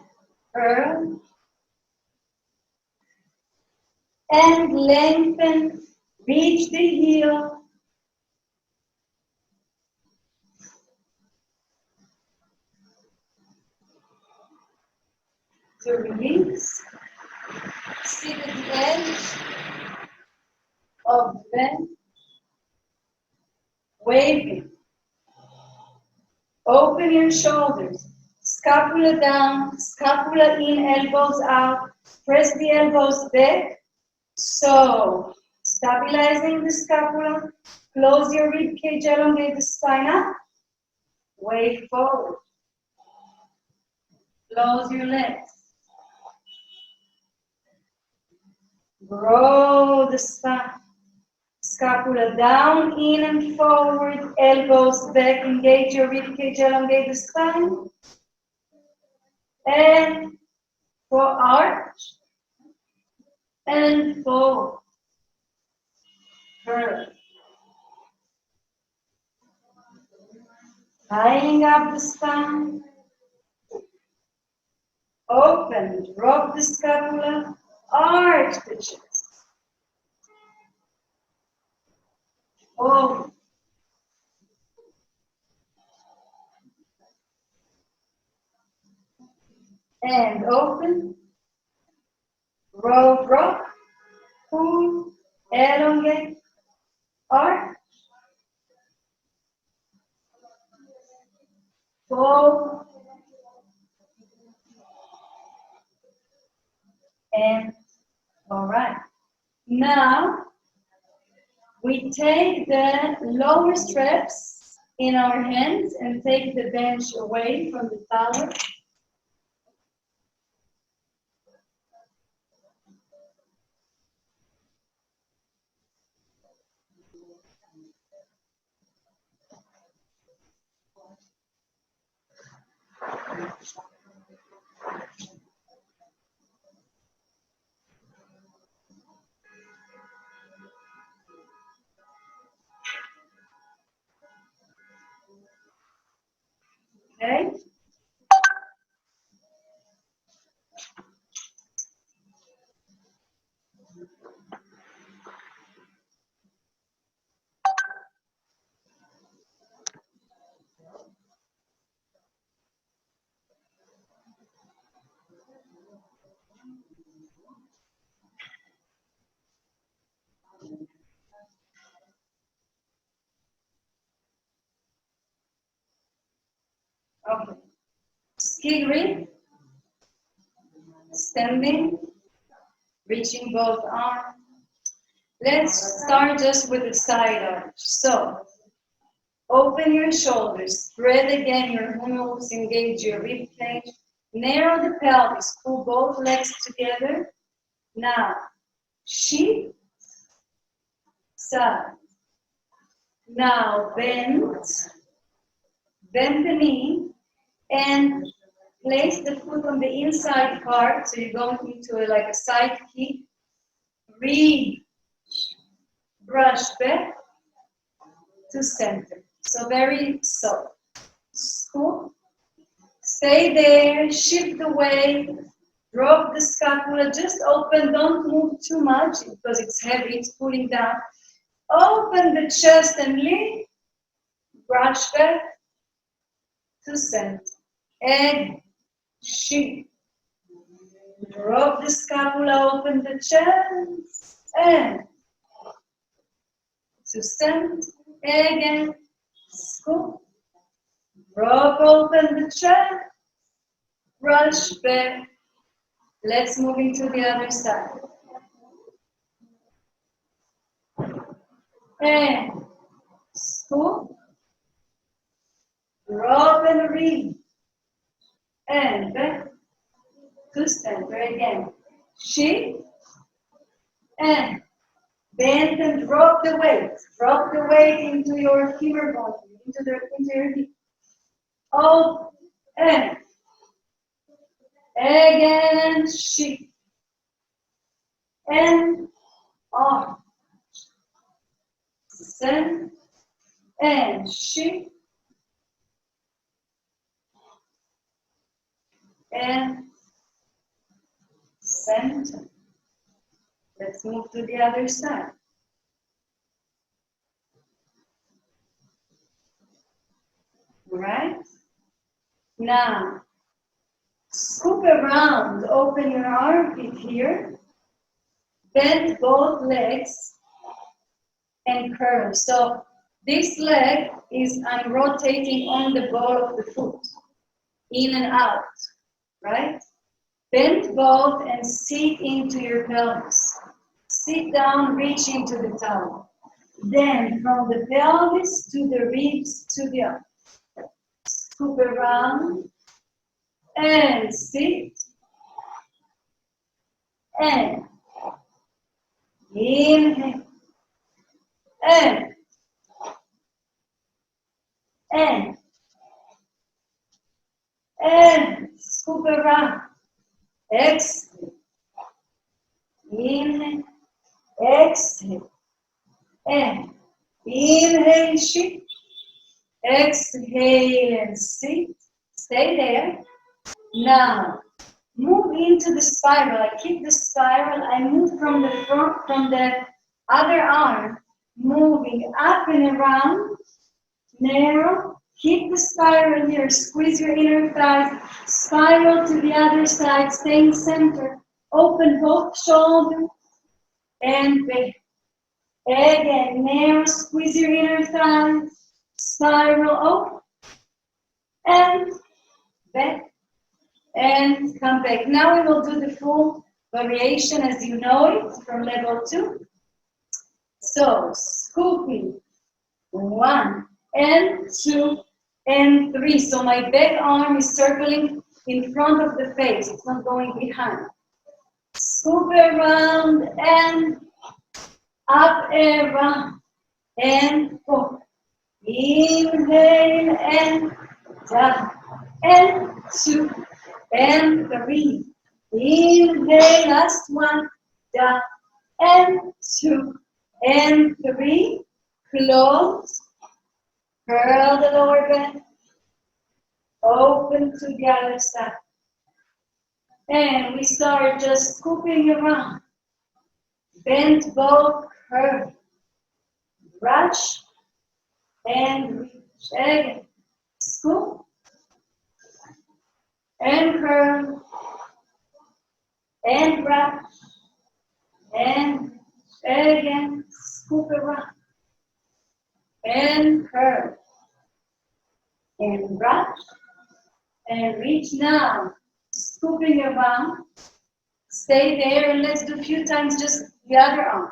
Speaker 1: curl. And lengthen. Reach the heel. To release. Sit at the edge of the bend. Waving. Open your shoulders. Scapula down, scapula in, elbows out. Press the elbows back. So, stabilizing the scapula. Close your rib cage, elongate the spine up. Wave forward. Close your legs. Grow the spine. Scapula down, in and forward, elbows back, engage your rib cage, elongate the spine. And for arch. And forward. Curve. Lining up the spine. Open, drop the scapula, arch the chest. Open. And open. Roll, drop. Pull, elongate, arch. Fold. And all right. Now we take the lower straps in our hands and take the bench away from the tower. Okay. Okay. Skigri. Standing. Reaching both arms. Let's start just with the side arch. So, open your shoulders, spread again your humerus, engage your rib cage, narrow the pelvis, pull both legs together. Now, shift, side. Now, bend the knee, and place the foot on the inside part, so you're going into like a side kick. Reach, brush back to center. So very soft. Cool. Stay there, shift the weight, drop the scapula, just open, don't move too much because it's heavy, it's pulling down. Open the chest and lift, brush back to center. And shift. Drop the scapula, open the chest, and to send, again, scoop, rock open the chest, rush back. Let's move into the other side. And scoop, rock and reach, and back to center again. Shift, and bend and drop the weight. Drop the weight into your femur bone, into your hip. Up and again, shift and off. Send and shift and center. Let's move to the other side. Right? Now, scoop around, open your armpit here, bend both legs, and curl. So this leg I'm rotating on the ball of the foot, in and out, right? Bend both and sit into your pelvis. Sit down, reach into the towel. Then from the pelvis to the ribs to the arm. Scoop around and sit and inhale and scoop around. Exhale. Inhale. Exhale. And inhale, shift. Exhale and sit. Stay there. Now, move into the spiral. I keep the spiral. I move from the front, from the other arm, moving up and around. Narrow. Keep the spiral here. Squeeze your inner thighs. Spiral to the other side. Staying center. Open both shoulders. And back. Again, narrow. Squeeze your inner thighs. Spiral up. And back. And come back. Now we will do the full variation as you know it from level 2. So, scooping. 1 and 2 and 3. So my back arm is circling in front of the face. It's not going behind. Scoop around and up, around and forward. Inhale and down and 2 and 3. Inhale, last one, down and 2 and 3. Close. Curl the lower back. Open to the other side. And we start just scooping around. Bend both, curve. Brush and reach. Again. Scoop and curve and brush and again. Scoop around and curve and brush and reach. Now, scooping around. Stay there and let's do a few times just the other arm.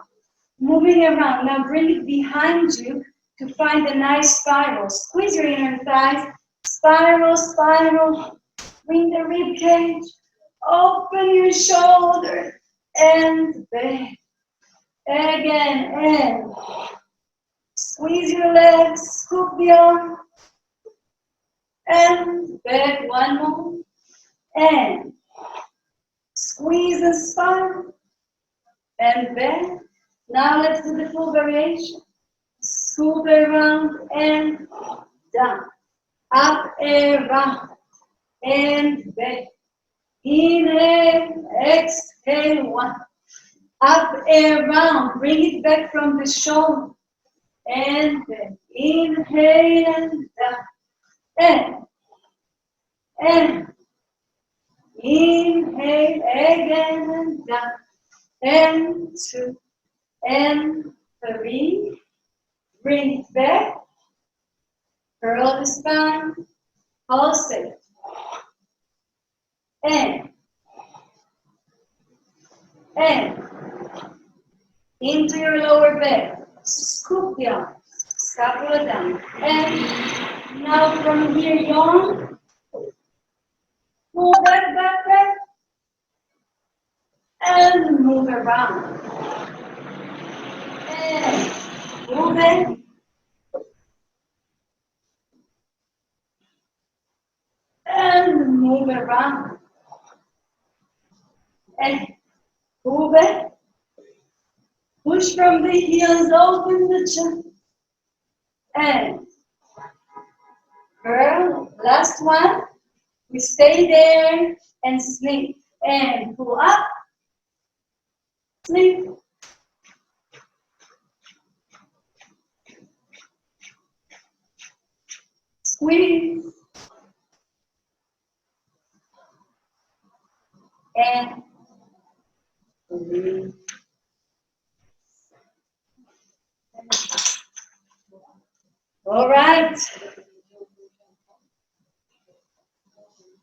Speaker 1: Moving around. Now bring it behind you to find a nice spiral. Squeeze your inner thighs. Spiral, spiral. Bring the rib cage. Open your shoulder and back. Again and squeeze your legs. Scoop the arm. And back. One more. And squeeze and spiral. And back. Now let's do the full variation. Scoop around and down. Up, around and back. Inhale, exhale, 1. Up, around. Bring it back from the shoulder. And back. Inhale and down. And inhale again and down. And 2 and 3 bring it back, curl the spine, pulsate, and into your lower back, scoop down, scapula down, and now from here, yawn, pull back, and move around, and move it, and move around, and move it, push from the heels, open the chest, and curl, last one, we stay there and sleep, and pull up, sleep, squeeze, and release. All right.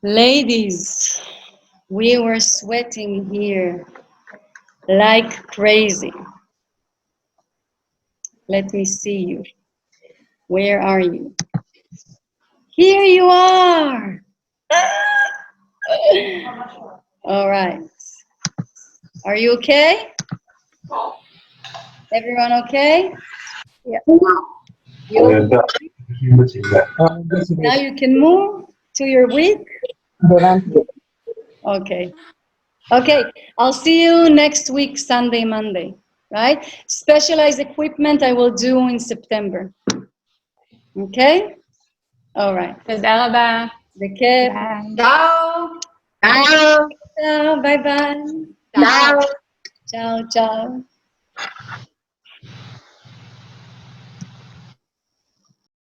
Speaker 1: Ladies, we were sweating here like crazy. Let me see you. Where are you? Here you are. All right. Are you okay? Everyone okay?
Speaker 2: Yeah.
Speaker 1: Now you can move to your week? Okay. Okay, I'll see you next week, Sunday, Monday, right? Specialized equipment I will do in September. Okay? All right.
Speaker 2: תודה רבה.
Speaker 1: בכיף.
Speaker 2: צ'או.
Speaker 1: ביי ביי.
Speaker 2: צ'או.
Speaker 1: צ'או, צ'או.